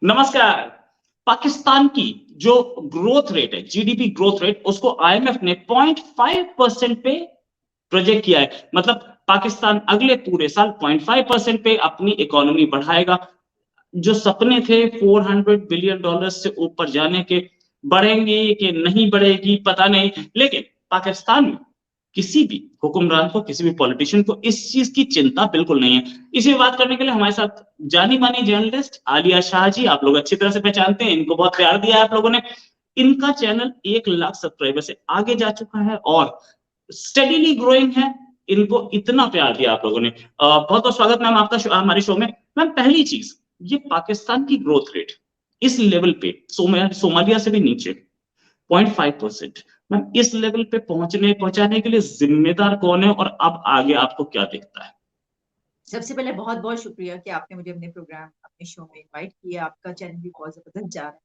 नमस्कार। पाकिस्तान की जो ग्रोथ रेट है, जीडीपी ग्रोथ रेट, उसको आईएमएफ ने 0.5% पे प्रोजेक्ट किया है। मतलब पाकिस्तान अगले पूरे साल 0.5% पे अपनी इकोनॉमी बढ़ाएगा। जो सपने थे $400 बिलियन से ऊपर जाने के, बढ़ेंगी कि नहीं बढ़ेगी पता नहीं, लेकिन पाकिस्तान में किसी भी हुक्मरान को, किसी भी पॉलिटिशियन को इस चीज की चिंता बिल्कुल नहीं है। इसी बात करने के लिए हमारे साथ जानी मानी जर्नलिस्ट आलिया शाह जी, आप लोग अच्छी तरह से पहचानते हैं, इनको बहुत प्यार दिया है आप लोगों ने। इनका चैनल 1 लाख सब्सक्राइबर से आगे जा चुका है और स्टेडीली ग्रोइंग है। इनको इतना प्यार दिया आप लोगों ने। बहुत बहुत स्वागत मैम आपका हमारे शो में। मैम, पहली चीज, ये पाकिस्तान की ग्रोथ रेट इस लेवल पे, सोमालिया से भी नीचे, 0.5%। मैम, इस लेवल पे पहुंचाने के लिए जिम्मेदार कौन है और अब आगे आपको क्या दिखता है? सबसे पहले बहुत बहुत शुक्रिया कि आपने मुझे अपने प्रोग्राम, अपने शो में इनवाइट किया। आपका चैनल भी बहुत जबरदस्त जा रहा है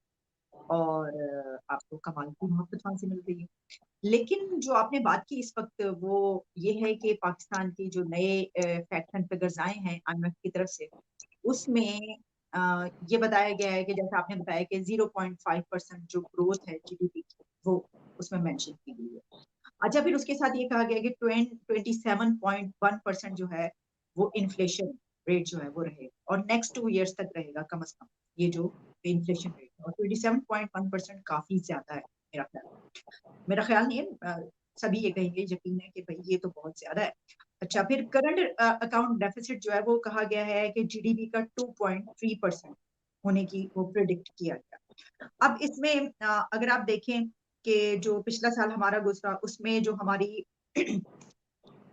और आपको कमाल की मोहब्बत वहां से मिल रही है। लेकिन जो आपने बात की इस वक्त, वो ये है कि पाकिस्तान की जो नए फैक्ट एंड फिगर्स आए हैं आईएमएफ की तरफ से, उसमें ये बताया गया है कि जैसा आपने बताया कि 0.5% जो ग्रोथ है जीडीपी की, वो उसमें मेंशन की गई है। अच्छा, फिर उसके साथ ये कहा गया कि 27.1% जो है वो इन्फ्लेशन रेट जो है वो रहेगा और नेक्स्ट 2 इयर्स तक रहेगा कम से कम, ये जो इन्फ्लेशन रेट है। और 27.1% काफी ज्यादा है मेरा ख्याल नहीं है। सभी ये कहेंगे, यकीन है कि भाई ये तो बहुत ज्यादा है। अच्छा, फिर करंट अकाउंट डेफिसिट जो है वो कहा गया है कि जीडीपी का 2.3% होने की वो प्रिडिक्ट किया गया। अब इसमें अगर आप देखें कि जो पिछला साल हमारा गुजरा, उसमें जो हमारी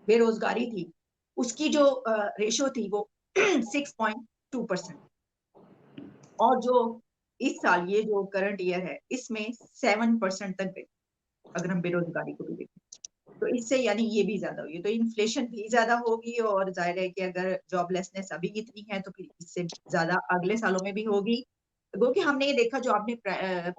बेरोजगारी थी, उसकी जो रेशो थी वो 6.2%। और जो इस साल ये जो करंट ईयर है, इसमें 7% तक गई, अगर हम बेरोजगारी को भी देखें तो। इससे यानी ये भी ज्यादा हुई है, तो इन्फ्लेशन भी ज्यादा होगी और जाहिर है कि अगर जॉबलेसनेस अभी इतनी है तो फिर इससे ज्यादा अगले सालों में भी होगी। गो कि हमने ये देखा, जो आपने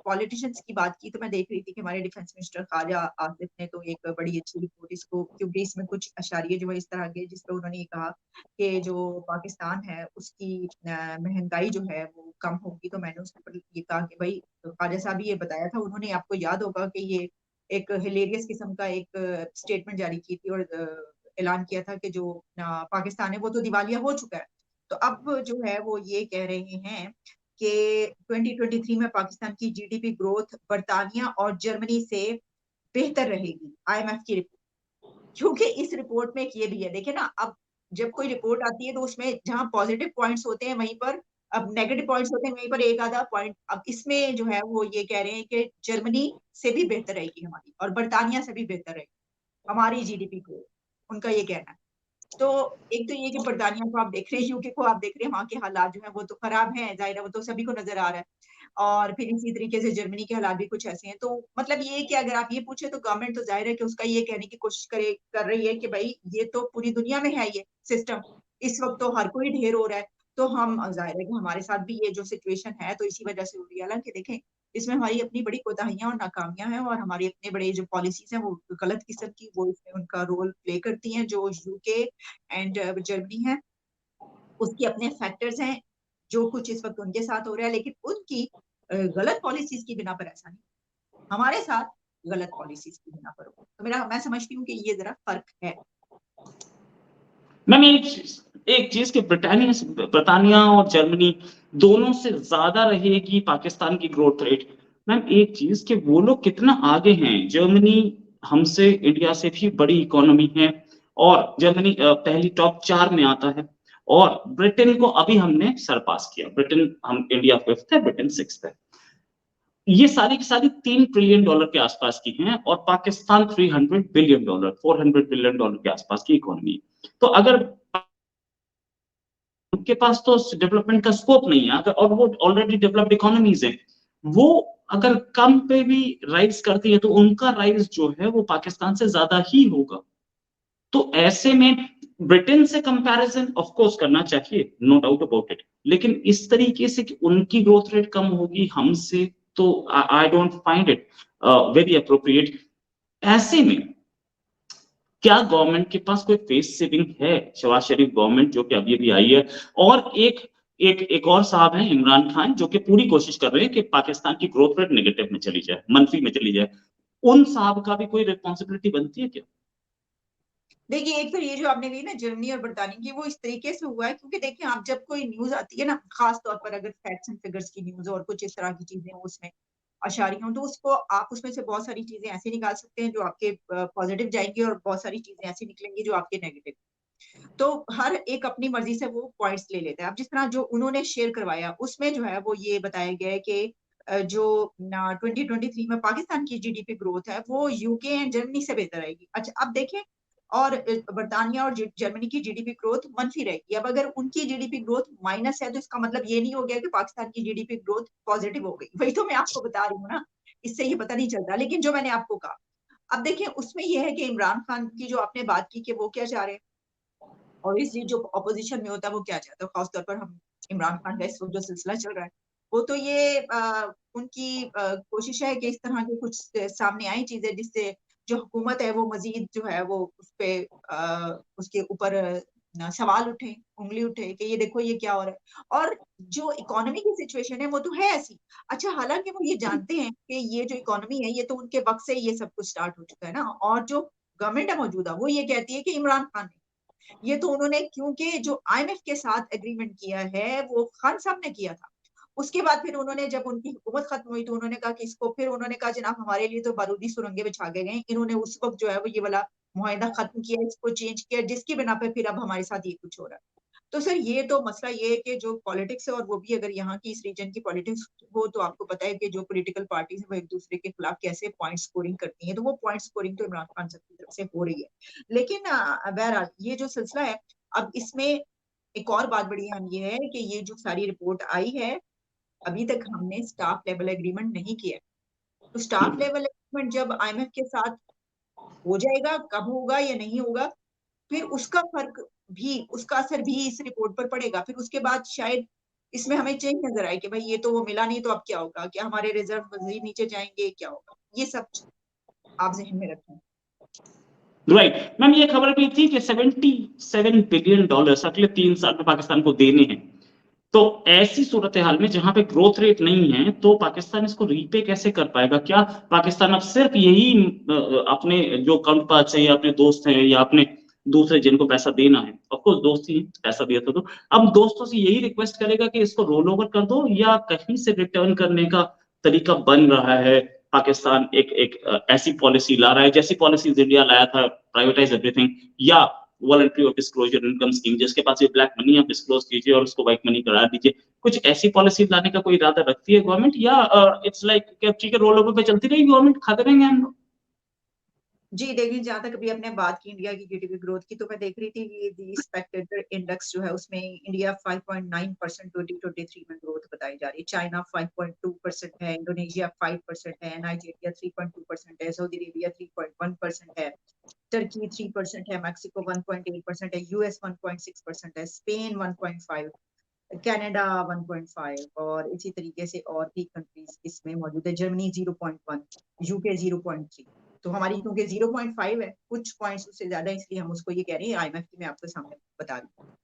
पॉलिटिशियंस की बात की, तो मैं देख रही थी कि हमारे डिफेंस मिनिस्टर ख्वाजा आसिफ ने तो एक बड़ी अच्छी रिपोर्ट इसको, क्योंकि इसमें कुछ अशारिये जो है इस तरह के, जिसपे उन्होंने ये कहा कि जो पाकिस्तान है उसकी महंगाई जो है वो कम होगी। तो मैंने उसके ऊपर ये कहा कि भाई, ख्वाजा साहब ये बताया था उन्होंने, आपको याद होगा कि ये एक हिलेरियस किस्म का एक स्टेटमेंट जारी की थी और ऐलान किया था कि जो पाकिस्तान है वो तो दिवालिया हो चुका है। तो अब जो है वो ये कह रहे हैं कि 2023 में पाकिस्तान की जीडीपी ग्रोथ बर्तानिया और जर्मनी से बेहतर रहेगी, आईएमएफ की रिपोर्ट। क्योंकि इस रिपोर्ट में एक ये भी है, देखिए ना, अब जब कोई रिपोर्ट आती है तो उसमें जहां पॉजिटिव पॉइंट्स होते हैं वहीं पर, अब नेगेटिव पॉइंट्स होते हैं वहीं पर एक आधा पॉइंट। अब इसमें जो है वो ये कह रहे हैं कि जर्मनी से भी बेहतर रहेगी हमारी, और बर्तानिया से भी बेहतर रहेगी हमारी जीडीपी को, उनका ये कहना है। तो एक तो ये कि बर्तानिया को आप देख रहे हैं, यूके को आप देख रहे हैं, वहां के हालात जो है वो तो खराब हैं, जाहिर है वो तो सभी को नजर आ रहा है। और फिर इसी तरीके से जर्मनी के हालात भी कुछ ऐसे हैं। तो मतलब ये कि अगर आप ये पूछे तो गवर्नमेंट तो जाहिर है कि उसका ये कहने की कोशिश कर रही है कि भाई ये तो पूरी दुनिया में है ये सिस्टम, इस वक्त तो हर कोई ढेर हो रहा है, तो हम जाहिर है कि हमारे साथ भी ये जो सिचुएशन है तो इसी वजह से हो रही है। हालांकि देखें, इसमें हमारी अपनी बड़ी कोताहियां और नाकामियां हैं, और हमारी अपने बड़े जो पॉलिसीज हैं वो गलत किस्म की, वो इसमें उनका रोल प्ले करती हैं। जो यूके एंड जर्मनी है, उसके अपने फैक्टर्स हैं, जो कुछ इस वक्त उनके साथ हो रहा है, लेकिन उनकी गलत पॉलिसीज की बिना पर ऐसा नहीं, हमारे साथ गलत पॉलिसीज की बिना पर हो। तो मैं समझती हूँ कि ये जरा फर्क है। मैम, एक चीज कि ब्रिटानिया और जर्मनी दोनों से ज्यादा रहेगी पाकिस्तान की ग्रोथ रेट। मैम, एक चीज कि वो लोग कितना आगे हैं। जर्मनी हमसे, इंडिया से भी बड़ी इकोनॉमी है और जर्मनी पहली टॉप 4 में आता है। और ब्रिटेन को अभी हमने सरपास किया। ब्रिटेन, हम इंडिया 5th है, ब्रिटेन 6th है। ये सारी की सारी $3 ट्रिलियन के आसपास की हैं और पाकिस्तान $300 बिलियन, $400 बिलियन के आसपास की इकोनॉमी। तो अगर उनके पास तो डेवलपमेंट का स्कोप नहीं है, अगर, और वो ऑलरेडी डेवलप्ड इकोनॉमीज हैं, वो अगर कम पे भी राइज करती है तो उनका राइज जो है वो पाकिस्तान से ज्यादा ही होगा। तो ऐसे में ब्रिटेन से कंपैरिजन ऑफ कोर्स करना चाहिए, नो डाउट अबाउट इट, लेकिन इस तरीके से कि उनकी ग्रोथ रेट कम होगी हमसे, तो I don't find it very appropriate. ऐसे में क्या गवर्नमेंट के पास कोई फेस सेविंग है? शहबाज शरीफ गवर्नमेंट जो कि अभी अभी आई है, और एक एक और साहब हैं इमरान खान, जो कि पूरी कोशिश कर रहे हैं कि पाकिस्तान की ग्रोथ रेट नेगेटिव में चली जाए, मंफी में चली जाए। उन साहब का भी कोई रिस्पॉन्सिबिलिटी बनती है क्या? देखिए, एक तो ये जो आपने कही ना जर्मनी और बरतानिया की, वो इस तरीके से हुआ है क्योंकि देखिए आप जब कोई न्यूज आती है ना, खास तौर पर अगर फैक्ट्स एंड फिगर्स की न्यूज और कुछ इस तरह की चीजें हो उसमें अशारी हो, तो उसको आप उसमें से बहुत सारी चीजें ऐसी निकाल सकते हैं जो आपके पॉजिटिव जाएंगी और बहुत सारी चीजें ऐसी निकलेंगी जो आपके नेगेटिव। तो हर एक अपनी मर्जी से वो पॉइंट्स ले लेता है। अब जिस तरह जो उन्होंने शेयर करवाया उसमें जो है वो ये बताया गया है कि जो 2023 में पाकिस्तान की जीडीपी ग्रोथ है वो यूके एंड जर्मनी से बेहतर आएगी। अच्छा, अब देखें, और बर्तानिया और जर्मनी की जीडीपी ग्रोथ मनफी रहेगी। अब अगर उनकी जीडीपी ग्रोथ माइनस है तो इसका मतलब ये नहीं हो गया कि पाकिस्तान की जीडीपी ग्रोथ पॉजिटिव हो गई। वही तो मैं आपको बता रही हूँ ना, इससे ये पता नहीं चलता। लेकिन जो मैंने आपको कहा, अब देखिए उसमें यह है कि इमरान खान की जो आपने बात की कि वो क्या चाह रहे हैं, ऑब्वियसली जो अपोजिशन में होता है वो क्या चाहता है, खासतौर पर हम इमरान खान का इस वक्त जो सिलसिला चल रहा है, वो तो ये उनकी कोशिश है कि इस तरह के कुछ सामने आई चीजें जिससे जो हुकूमत है वो मजीद जो है वो उस पे उसके ऊपर सवाल उठे, उंगली उठे कि ये देखो ये क्या हो रहा है। और जो इकोनॉमी की सिचुएशन है वो तो है ऐसी। अच्छा, हालांकि वो ये जानते हैं कि ये जो इकोनॉमी है ये तो उनके वक्त से ये सब कुछ स्टार्ट हो चुका है ना, और जो गवर्नमेंट है मौजूदा वो ये कहती है कि इमरान खान ने, ये तो उन्होंने क्योंकि जो आईएमएफ के साथ एग्रीमेंट किया है वो खान साहब ने किया था। उसके बाद फिर उन्होंने जब उनकी हुकूमत खत्म हुई तो उन्होंने कहा कि इसको, फिर उन्होंने कहा जनाब हमारे लिए तो बारूदी सुरंगें बिछा के गए। इन्होंने उस वक्त जो है वो ये वाला मुआहिदा खत्म किया, इसको चेंज किया, जिसकी बिना पे फिर अब हमारे साथ ये कुछ हो रहा है। तो सर ये तो मसला ये है कि जो पॉलिटिक्स है, और वो भी अगर यहाँ की इस रीजन की पॉलिटिक्स हो, तो आपको पता है कि जो पॉलिटिकल पार्टीज है वो एक दूसरे के खिलाफ कैसे पॉइंट स्कोरिंग करती है, तो वो पॉइंट स्कोरिंग तो इमरान खान साहब की तरफ से हो रही है। लेकिन बहरहाल ये जो सिलसिला है, अब इसमें एक और बात बड़ी अहम ये है कि ये जो सारी रिपोर्ट आई है, अभी तक हमने स्टाफ लेवल एग्रीमेंट नहीं किया है। तो स्टाफ लेवल एग्रीमेंट जब आईएमएफ के साथ हो जाएगा, कब होगा या नहीं होगा, फिर उसका फर्क भी, उसका असर भी इस रिपोर्ट पर पड़ेगा। फिर उसके बाद शायद इसमें हमें चेंज नजर आए कि भाई ये तो वो मिला नहीं, तो अब क्या होगा, क्या हमारे रिजर्व मजीद नीचे जाएंगे, क्या होगा, ये सब आप जहन में रखें। राइट मैम, ये खबर भी थी कि $77 बिलियन अगले 3 साल में पाकिस्तान को देने हैं। तो ऐसी सूरत हाल में जहां पे ग्रोथ रेट नहीं है, तो पाकिस्तान इसको रीपे कैसे कर पाएगा? क्या पाकिस्तान अब सिर्फ यही अपने जो काउंटर पार्ट्स है या अपने दोस्त हैं या अपने दूसरे जिनको पैसा देना है, ऑफकोर्स दोस्त ही पैसा दिया था, तो अब दोस्तों से यही रिक्वेस्ट करेगा कि इसको रोल ओवर कर दो, या कहीं से रिटर्न करने का तरीका बन रहा है? पाकिस्तान एक एक ऐसी पॉलिसी ला रहा है जैसी पॉलिसीज इंडिया लाया था, प्राइवेटाइज एवरीथिंग, या voluntary of disclosure income scheme, जिसके पास ये ब्लैक मनी आप डिस्क्लोज कीजिए और उसको व्हाइट मनी करा दीजिए। कुछ ऐसी पॉलिसी लाने का कोई इरादा रखती है गवर्नमेंट, या इट्स लाइक ठीक है रोल ओवर पे चलती रहेगी गवर्नमेंट, खाते रहेंगे हम लोग? जी देखिए, जहां तक अभी आपने बात की इंडिया की जीडीपी ग्रोथ की, तो मैं देख रही थी कि दी स्पेक्टेटर इंडेक्स जो है उसमें इंडिया 5.9% 2023 में ग्रोथ बताई जा रही है, चाइना 5.2% है, इंडोनेशिया 5% है, नाइजीरिया 3.2% है, सऊदी अरेबिया 3.1% है, टर्की 3% है, मैक्सिको 1.8% है, यूएस 1.6% है, स्पेन 1.5, कनाडा 1.5, और इसी तरीके से और भी कंट्रीज इसमें मौजूद है, जर्मनी 0.1, यूके 0.3। तो हमारी क्योंकि 0.5 है, कुछ पॉइंट्स उससे ज्यादा, इसलिए हम उसको ये कह रहे हैं आईएमएफ की, मैं आपके सामने बता रही हूँ।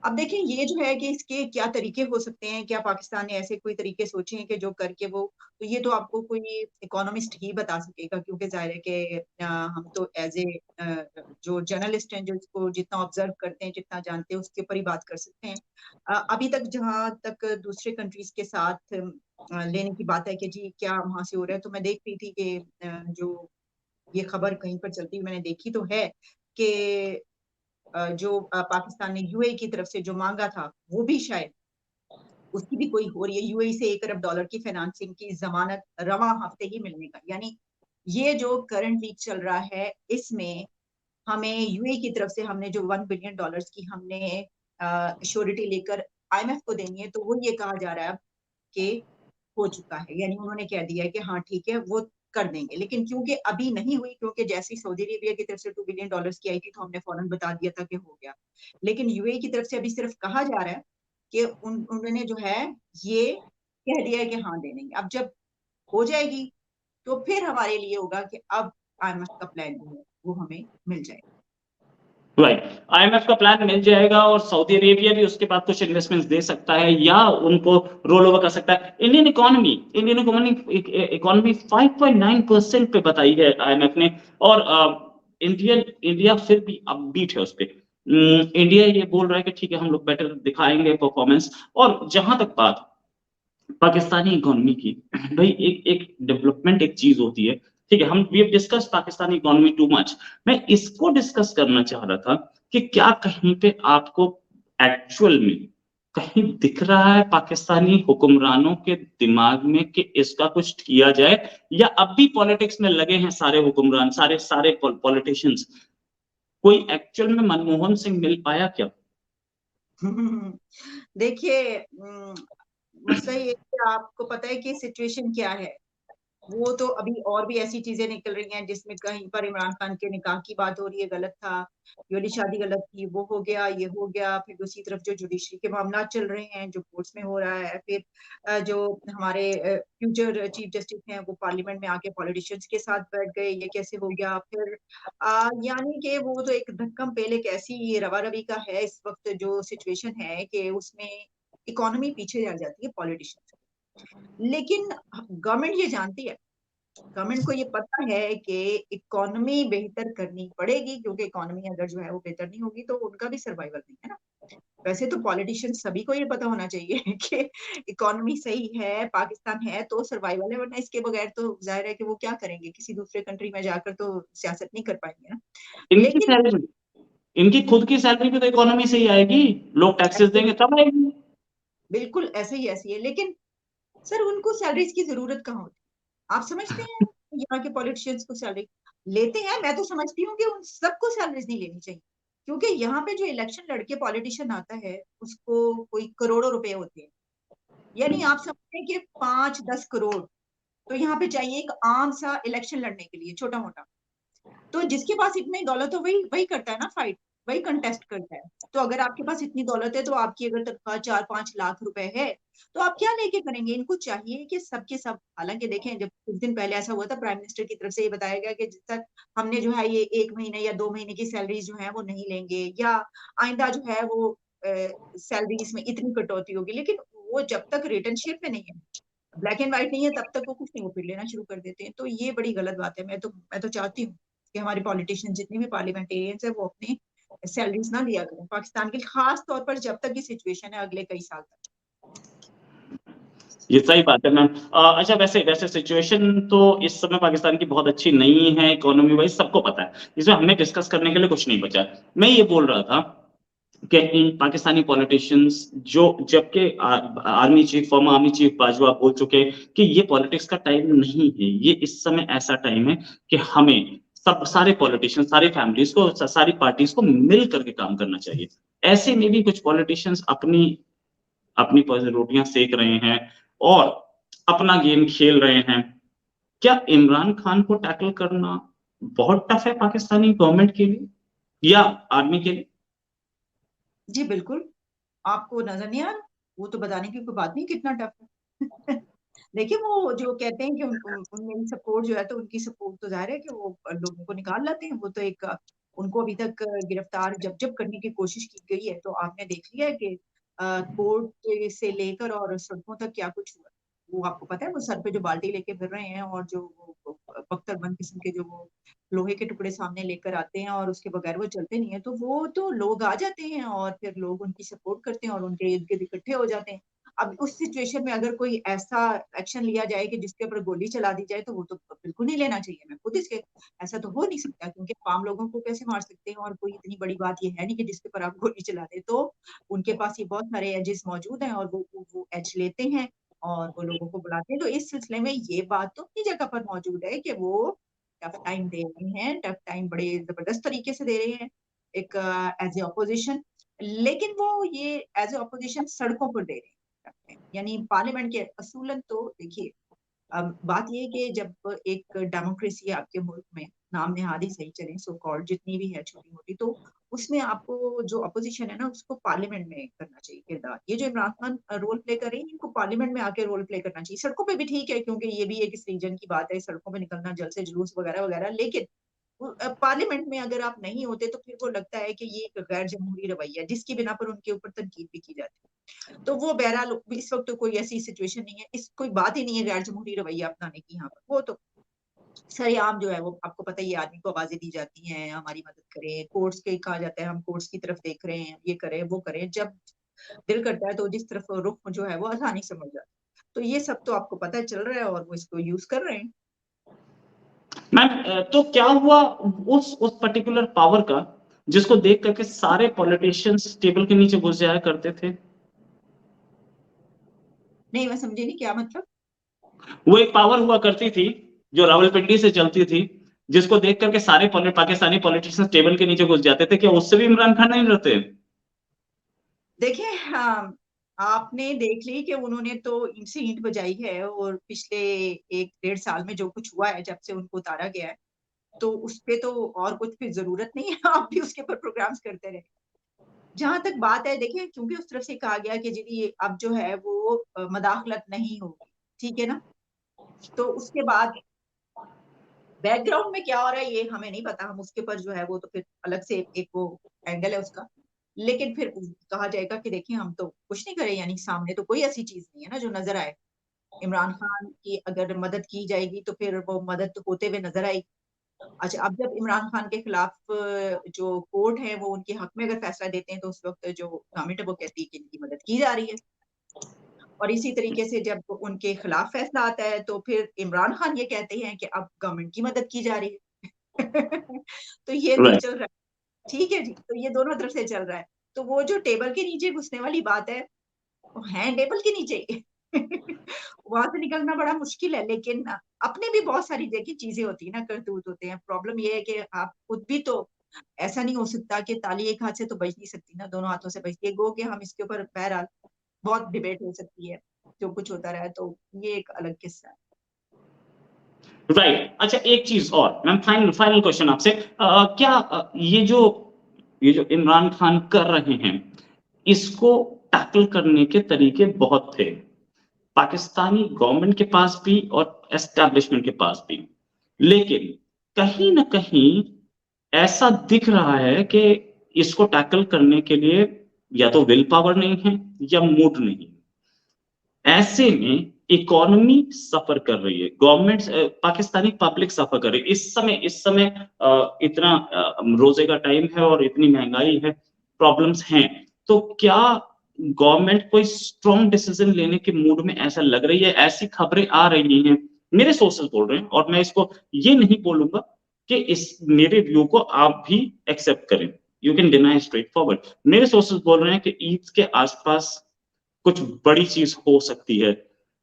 अब देखिए ये जो है कि इसके क्या तरीके हो सकते हैं, क्या पाकिस्तान ने ऐसे कोई तरीके सोचे हैं कि जो करके वो, तो ये तो आपको कोई इकोनॉमिस्ट ही बता सकेगा, क्योंकि जाहिर है कि हम तो एज ए जो जर्नलिस्ट हैं, जो इसको जितना ऑब्जर्व करते हैं, जितना जानते हैं, उसके ऊपर ही बात कर सकते हैं। अभी तक जहां तक दूसरे कंट्रीज के साथ लेने की बात है कि जी क्या वहां से हो रहा है, तो मैं देख रही थी कि जो ये खबर कहीं पर चलती हुई मैंने देखी तो है कि जो पाकिस्तान ने यूएई की तरफ से जो मांगा था वो भी शायद उसकी भी कोई हो रही है, यूएई से $1 अरब की फाइनेंसिंग की जमानत रवा हफ्ते ही मिलने का। यानी ये जो करंट वीक चल रहा है इसमें हमें यूएई की तरफ से हमने जो $1 बिलियन की हमने श्योरिटी लेकर आईएमएफ को देनी है, तो वो ये कहा जा रहा है अब कि हो चुका है, यानी उन्होंने कह दिया है कि हाँ ठीक है वो कर देंगे। लेकिन क्योंकि अभी नहीं हुई, क्योंकि जैसी सऊदी अरेबिया की तरफ से $2 बिलियन की आई थी तो हमने फौरन बता दिया था कि हो गया। लेकिन यूएई की तरफ से अभी सिर्फ कहा जा रहा है कि उन्होंने जो है ये कह दिया है कि हाँ दे देंगे। अब जब हो जाएगी तो फिर हमारे लिए होगा कि अब आईएमएफ का प्लान जो है वो हमें मिल जाएगा। राइट, आईएमएफ का प्लान मिल जाएगा और सऊदी अरेबिया भी उसके बाद कुछ इन्वेस्टमेंट्स दे सकता है या उनको रोल ओवर कर सकता है। इंडियन इकोनॉमी 5.9% पे बताई है आईएमएफ ने, और इंडिया फिर भी अपबीट है उस पे। इंडिया ये बोल रहा है कि ठीक है हम लोग बेटर दिखाएंगे परफॉर्मेंस। और जहां तक बात पाकिस्तानी इकोनॉमी की, भाई एक एक डेवलपमेंट एक चीज होती है, ठीक है, हम we have discuss Pakistani economy too much. मैं इसको डिस्कस करना चाह रहा था कि क्या कहीं पे आपको एक्चुअल में कहीं दिख रहा है पाकिस्तानी हुक्मरानों के दिमाग में कि इसका कुछ किया जाए, या अब भी पॉलिटिक्स में लगे हैं सारे हुक्मरान, सारे सारे पॉलिटिशियंस? कोई एक्चुअल में मनमोहन सिंह मिल पाया क्या? देखिए, मसला ये है कि आपको पता है कि सिचुएशन क्या है। वो तो अभी और भी ऐसी चीजें निकल रही हैं जिसमें कहीं पर इमरान खान के निकाह की बात हो रही है, गलत था। ये वाली शादी गलत थी, वो हो गया, ये हो गया। फिर दूसरी तरफ जो जुडिशरी के मामला चल रहे हैं, जो कोर्ट्स में हो रहा है। फिर जो हमारे फ्यूचर चीफ जस्टिस हैं वो पार्लियामेंट में आके पॉलिटिशियंस के साथ बैठ गए, ये कैसे हो गया। फिर यानी कि वो तो एक धक्कम पेल एक ऐसी रवा रवी का है इस वक्त जो सिचुएशन है कि उसमें इकोनॉमी पीछे रह जाती है पॉलिटिशियंस। लेकिन गवर्नमेंट ये जानती है, गवर्नमेंट को ये पता है कि इकोनॉमी बेहतर करनी पड़ेगी, क्योंकि इकोनॉमी अगर जो है वो बेहतर नहीं होगी तो उनका भी सर्वाइवल नहीं है ना। वैसे तो पॉलिटिशियन सभी को ये पता होना चाहिए कि इकोनॉमी सही है, पाकिस्तान है तो सर्वाइवल है, वरना इसके बगैर तो जाहिर है कि वो क्या करेंगे, किसी दूसरे कंट्री में जाकर तो सियासत नहीं कर पाएंगे ना। इनकी लेकिन सैलरी, इनकी खुद की सैलरी भी तो इकोनॉमी से ही आएगी, लोग टैक्सेस ऐसे, देंगे तब आएगी। बिल्कुल ऐसे ही ऐसी है। लेकिन सर उनको सैलरीज की जरूरत कहाँ होती है? आप समझते हैं यहाँ के पॉलिटिशियंस को सैलरी लेते हैं? मैं तो समझती हूँ कि उन सबको सैलरीज नहीं लेनी चाहिए, क्योंकि यहाँ पे जो इलेक्शन लड़के पॉलिटिशियन आता है उसको कोई करोड़ों रुपए होते हैं। यानी आप समझते हैं कि 5-10 करोड़ तो यहाँ पे चाहिए एक आम सा इलेक्शन लड़ने के लिए, छोटा मोटा। तो जिसके पास इतनी दौलत हो वही वही करता है ना फाइट, वही कंटेस्ट करता है। तो अगर आपके पास इतनी दौलत है, तो आपकी अगर तनख्वाह 4-5 लाख रुपए है, तो आप क्या लेके करेंगे? इनको चाहिए कि सबके सब, हालांकि देखें जब कुछ दिन पहले ऐसा हुआ था, प्राइम मिनिस्टर की तरफ से ये बताया गया कि जब तक हमने जो है ये 1 महीने या 2 महीने की सैलरी जो है वो नहीं लेंगे, या आइंदा जो है वो सैलरीज में इतनी कटौती होगी। लेकिन वो जब तक रिटर्न शेप में नहीं है, ब्लैक एंड व्हाइट नहीं है, तब तक वो कुछ नहीं, वो फिर लेना शुरू कर देते हैं। तो ये बड़ी गलत बात है। मैं तो चाहती हूँ कि हमारे पॉलिटिशियन जितने भी पार्लियामेंटेरियंस है वो अपनी सैलरीज ना लिया करें पाकिस्तान के लिए, खास तौर पर जब तक ये सिचुएशन है अगले कई साल तक। ये सही बात है मैम। अच्छा, वैसे वैसे सिचुएशन तो इस समय पाकिस्तान की बहुत अच्छी नहीं है इकोनॉमी वाइज, सबको पता है, इसमें हमें डिस्कस करने के लिए कुछ नहीं बचा। मैं ये बोल रहा था कि इन पाकिस्तानी पॉलिटिशियंस जो, जबकि army chief, farmer army chief Bajwa बोल चुके हैं कि ये पॉलिटिक्स का टाइम नहीं है, ये इस समय ऐसा टाइम है कि हमें सब सारे पॉलिटिशियंस, सारी फैमिलीज को, सारी पार्टीज को मिल करके काम करना चाहिए। ऐसे में भी कुछ पॉलिटिशियंस अपनी अपनी रोटियां सेक रहे हैं और अपना गेम खेल रहे हैं। क्या इमरान खान को टैकल करना बहुत टफ है पाकिस्तानी गवर्नमेंट के लिए या आर्मी के लिए? जी बिल्कुल। आपको नजर नहीं आ रहा? वो तो बताने की कोई बात नहीं कितना टफ है। देखिए वो जो कहते हैं कि उनमें सपोर्ट जो है, तो उनकी सपोर्ट तो जाहिर है कि वो लोगों को निकाल लाते हैं। वो तो एक उनको अभी तक गिरफ्तार जब जब करने की कोशिश की गई है, तो आपने देख लिया है कि कोर्ट से लेकर और सड़कों तक क्या कुछ हुआ। वो आपको पता है, वो सर पे जो बाल्टी लेके फिर रहे हैं, और जो वो बख्तरबंद किस्म के जो वो लोहे के टुकड़े सामने लेकर आते हैं, और उसके बगैर वो चलते नहीं है। तो वो तो लोग आ जाते हैं और फिर लोग उनकी सपोर्ट करते हैं और उनके इर्द गिर्द इकट्ठे हो जाते हैं। अब उस सिचुएशन में अगर कोई ऐसा एक्शन लिया जाए कि जिसके ऊपर गोली चला दी जाए, तो वो तो बिल्कुल नहीं लेना चाहिए। मैं खुद इसके, ऐसा तो हो नहीं सकता, क्योंकि आम लोगों को कैसे मार सकते हैं, और कोई इतनी बड़ी बात ये है नहीं कि जिसके ऊपर आप गोली चला दे। तो उनके पास ये बहुत सारे एजेस मौजूद हैं और वो एज लेते हैं और वो लोगों को बुलाते हैं। तो इस सिलसिले में ये बात तो अपनी जगह पर मौजूद है कि वो टफ टाइम दे रहे हैं, टफ टाइम बड़े जबरदस्त तरीके से दे रहे हैं एक एज ए ऑपोजिशन। लेकिन वो ये एज ए ऑपोजिशन सड़कों पर दे रहे हैं, यानी पार्लियामेंट के असूलन तो देखिए। अब बात ये है कि जब एक डेमोक्रेसी है आपके मुल्क में, नाम नेहाद ही सही चले, सो कॉल्ड जितनी भी है छोटी मोटी, तो उसमें आपको जो अपोजिशन है ना उसको पार्लियामेंट में करना चाहिए किरदार। ये जो इमरान खान रोल प्ले कर रहे हैं, इनको पार्लियामेंट में आके रोल प्ले करना चाहिए। सड़कों पे भी ठीक है, क्योंकि ये भी एक इस रीजन की बात है, सड़कों पे निकलना, जल से जुलूस वगैरह वगैरह। लेकिन पार्लियामेंट में अगर आप नहीं होते तो फिर वो लगता है कि ये एक गैर जमहूरी रवैया है, जिसकी बिना पर उनके ऊपर तनकीद भी की जाती है। तो वो बहरहाल इस वक्त तो कोई ऐसी सिचुएशन नहीं है, इस कोई बात ही नहीं है गैर जमहूरी रवैया अपनाने की यहाँ पर। वो तो सरेआम जो है वो आपको पता ही है, आदमी को आवाजें दी जाती हैं हमारी मदद करें, कोर्ट्स के कहा जाता है हम कोर्ट्स की तरफ देख रहे हैं, ये करें वो करें, जब दिल करता है तो जिस तरफ रुख जो है वो आसानी से मिल जाता है। तो ये सब तो आपको पता चल रहा है और वो इसको यूज कर रहे हैं। मैम तो क्या हुआ उस पर्टिकुलर पावर का जिसको देख करके सारे पॉलिटिशियंस टेबल के नीचे घुस जाया करते थे? नहीं, मैं समझी नहीं, क्या मतलब? वो एक पावर हुआ करती थी जो रावलपिंडी से चलती थी, जिसको देख करके सारे पाकिस्तानी पॉलिटिशियंस टेबल के नीचे घुस जाते थे। क्या उससे भी इमरान खान नहीं डरते? देखिए, हाँ, आपने देख ली कि उन्होंने तो इनसे ईंट बजाई है, और पिछले 1-1.5 साल में जो कुछ हुआ है जब से उनको उतारा गया है, तो उस पे तो और कुछ भी जरूरत नहीं है। आप भी उसके ऊपर प्रोग्राम्स करते रहे। जहां तक बात है, देखिए, क्योंकि उस तरफ से कहा गया कि जी ये अब जो है वो मदाखलत नहीं होगी, ठीक है ना? तो उसके बाद बैकग्राउंड में क्या हो रहा है ये हमें नहीं पता, हम उसके ऊपर जो है वो तो फिर अलग से एक वो एंगल है उसका। लेकिन फिर कहा जाएगा कि देखिए हम तो कुछ नहीं करें, यानी सामने तो कोई ऐसी चीज नहीं है ना जो नजर आए। इमरान खान की अगर मदद की जाएगी तो फिर वो मदद होते हुए नजर आएगी। अच्छा, अब जब इमरान खान के खिलाफ जो कोर्ट है वो उनके हक में अगर फैसला देते हैं तो उस वक्त जो गवर्नमेंट है वो कहती है कि इनकी मदद की जा रही है। और इसी तरीके से जब उनके खिलाफ फैसला आता है तो फिर इमरान खान ये कहते हैं कि अब गवर्नमेंट की मदद की जा रही है। तो ये तो राइट। चल रहा है। ठीक है जी, तो ये दोनों तरफ से चल रहा है। तो वो जो टेबल के नीचे घुसने वाली बात है, वो है टेबल के नीचे। वहां से निकलना बड़ा मुश्किल है, लेकिन अपने भी बहुत सारी देखिए चीजें होती है ना, करतूत होते हैं। प्रॉब्लम ये है कि आप खुद भी तो, ऐसा नहीं हो सकता कि ताली एक हाथ से तो बज नहीं सकती ना, दोनों हाथों से बजती है। गो कि हम इसके ऊपर बहरहाल बहुत डिबेट हो सकती है, जो कुछ होता रहा है, तो ये एक अलग किस्सा है। राइट। अच्छा, एक चीज और मैम, फाइनल फाइनल क्वेश्चन आपसे। क्या ये जो इमरान खान कर रहे हैं, इसको टैकल करने के तरीके बहुत थे, पाकिस्तानी गवर्नमेंट के पास भी और एस्टैब्लिशमेंट के पास भी। लेकिन कहीं ना कहीं ऐसा दिख रहा है कि इसको टैकल करने के लिए या तो विल पावर नहीं है या मूड नहीं। ऐसे में इकोनॉमी सफर कर रही है, गवर्नमेंट पाकिस्तानी पब्लिक सफर कर रही है इस समय इतना रोजे का टाइम है और इतनी महंगाई है, प्रॉब्लम्स हैं। तो क्या गवर्नमेंट कोई स्ट्रॉन्ग डिसीजन लेने के मूड में ऐसा लग रही है? ऐसी खबरें आ रही हैं, मेरे सोर्सेज बोल रहे हैं, और मैं इसको ये नहीं बोलूंगा कि इस मेरे व्यू को आप भी एक्सेप्ट करें, you can deny straight forward. मेरे सोर्सेज बोल रहे हैं कि ईद के आसपास कुछ बड़ी चीज हो सकती है,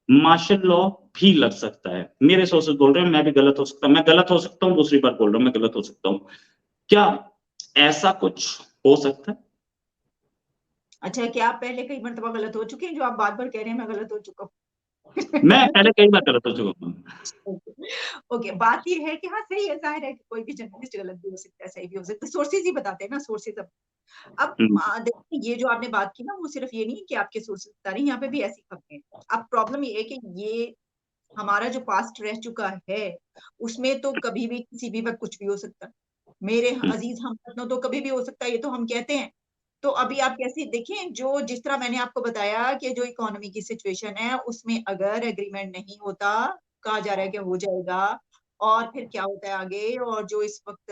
मार्शल लॉ भी लग सकता है। मेरे सोर्सेज बोल रहे हैं, मैं भी गलत हो सकता हूं, मैं गलत हो सकता हूं, दूसरी बार बोल रहा हूं मैं गलत हो सकता हूं। क्या ऐसा कुछ हो सकता है? अच्छा, क्या आप पहले कई मरतबा गलत हो चुके हैं जो आप बार बार कह रहे हैं मैं गलत हो चुका मैं हूँ? पहले कई बार गलत हो चुका हूं। ओके, बात ये है कि हाँ सही है, जाहिर है कि कोई भी जर्नलिस्ट गलत भी हो सकता है, सही भी हो सकता है, सोर्सेज ही बताते हैं ना, सोर्सेज। अब देखिए, ये जो आपने बात की ना, वो सिर्फ ये नहीं कि आपके सोर्सेज बता रहे हैं, यहाँ पे भी ऐसी खबरें हैं। अब प्रॉब्लम ये है कि ये हमारा जो पास्ट रह चुका है उसमें तो कभी भी किसी भी वक्त कुछ भी हो सकता है। मेरे अजीज हमवतनों, तो कभी भी हो सकता है, ये तो हम कहते हैं। तो अभी आप कैसे देखें, जो जिस तरह मैंने आपको बताया कि जो इकोनॉमी की सिचुएशन है उसमें अगर एग्रीमेंट नहीं होता, कहा जा रहा है कि हो जाएगा, और फिर क्या होता है आगे, और जो इस वक्त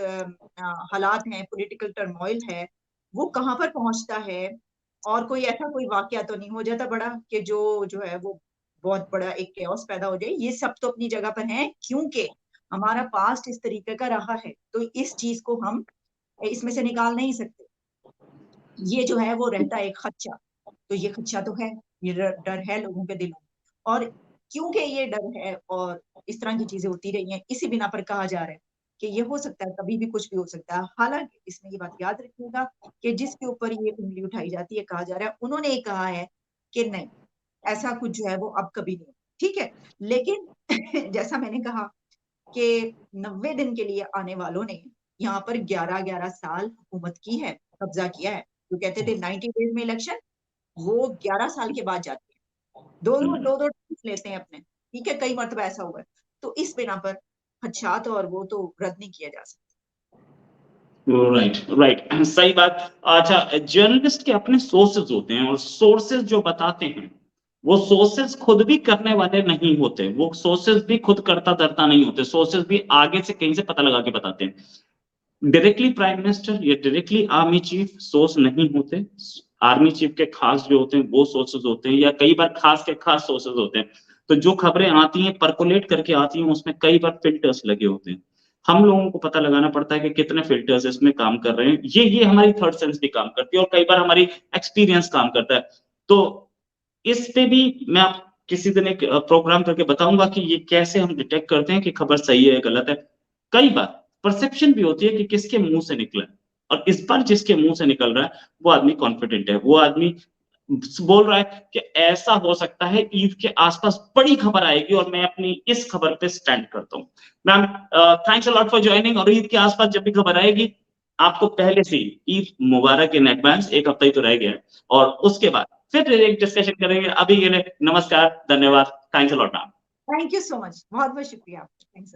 हालात हैं, पॉलिटिकल टर्मोइल है, वो कहाँ पर पहुंचता है, और कोई ऐसा कोई वाकया तो नहीं हो जाता बड़ा कि जो जो है वो बहुत बड़ा एक केओस पैदा हो जाए। ये सब तो अपनी जगह पर है, क्योंकि हमारा पास्ट इस तरीके का रहा है, तो इस चीज को हम इसमें से निकाल नहीं सकते। ये जो है वो रहता है एक खदशा, तो ये खदशा तो है, ये डर है लोगों के दिलों में। और क्योंकि ये डर है और इस तरह की चीजें होती रही हैं, इसी बिना पर कहा जा रहा है कि ये हो सकता है, कभी भी कुछ भी हो सकता है। हालांकि इसमें ये बात याद रखिएगा कि जिसके ऊपर ये उंगली उठाई जाती है, कहा जा रहा है, उन्होंने ये कहा है कि नहीं, ऐसा कुछ जो है वो अब कभी नहीं। ठीक है, लेकिन जैसा मैंने कहा कि 90 दिन के लिए आने वालों ने यहाँ पर 11-11 साल हुकूमत की है, कब्जा किया है। जो कहते थे 90 डेज में इलेक्शन, वो 11 साल के बाद जाते हैं, दो दो टर्म्स लेते हैं अपने। ठीक है, कई मरतबा ऐसा हुआ है। तो इस बिना पर खदशात और वो तो रद्द नहीं किया जा सकता। राइट, सही बात। अच्छा, जर्नलिस्ट के अपने सोर्सेज होते हैं और सोर्सेज जो बताते हैं वो सोर्सेज खुद भी करने वाले नहीं होते, वो सोर्सेज भी खुद करता धरता नहीं होते, सोर्सेज भी आगे से कहीं से पता लगा के बताते हैं। डायरेक्टली प्राइम मिनिस्टर या डायरेक्टली आर्मी चीफ सोर्स नहीं होते, आर्मी चीफ के खास जो होते हैं वो सोर्सेज होते हैं, या कई बार खास के खास सोर्सेज होते हैं। तो जो खबरें आती हैं परकोलेट करके आती हैं, उसमें कई बार फिल्टर्स लगे होते हैं। हम लोगों को पता लगाना पड़ता है कि कितने फिल्टर्स इसमें काम कर रहे हैं। ये हमारी थर्ड सेंस भी काम करती है और कई बार हमारी एक्सपीरियंस काम करता है। तो इस पे भी मैं आप किसी दिन एक प्रोग्राम करके बताऊंगा कि ये कैसे हम डिटेक्ट करते हैं कि खबर सही है या गलत है। कई बार परसेप्शन भी होती है कि किसके मुंह से निकला है, और इस बार जिसके मुंह से निकल रहा है वो आदमी कॉन्फिडेंट है, वो आदमी बोल रहा है कि ऐसा हो सकता है ईद के आसपास बड़ी खबर आएगी और मैं अपनी इस खबर पे स्टैंड करता हूँ। Ma'am, thanks a lot for joining. और ईद के आसपास जब भी खबर आएगी आपको पहले से ही ईद मुबारक इन एडवांस, एक हफ्ता ही तो रह गया है, और उसके बाद फिर एक डिस्कशन करेंगे। अभी के लिए नमस्कार, धन्यवाद, thanks a lot ma'am. Thank you so much, बहुत बहुत शुक्रिया, थैंक्स।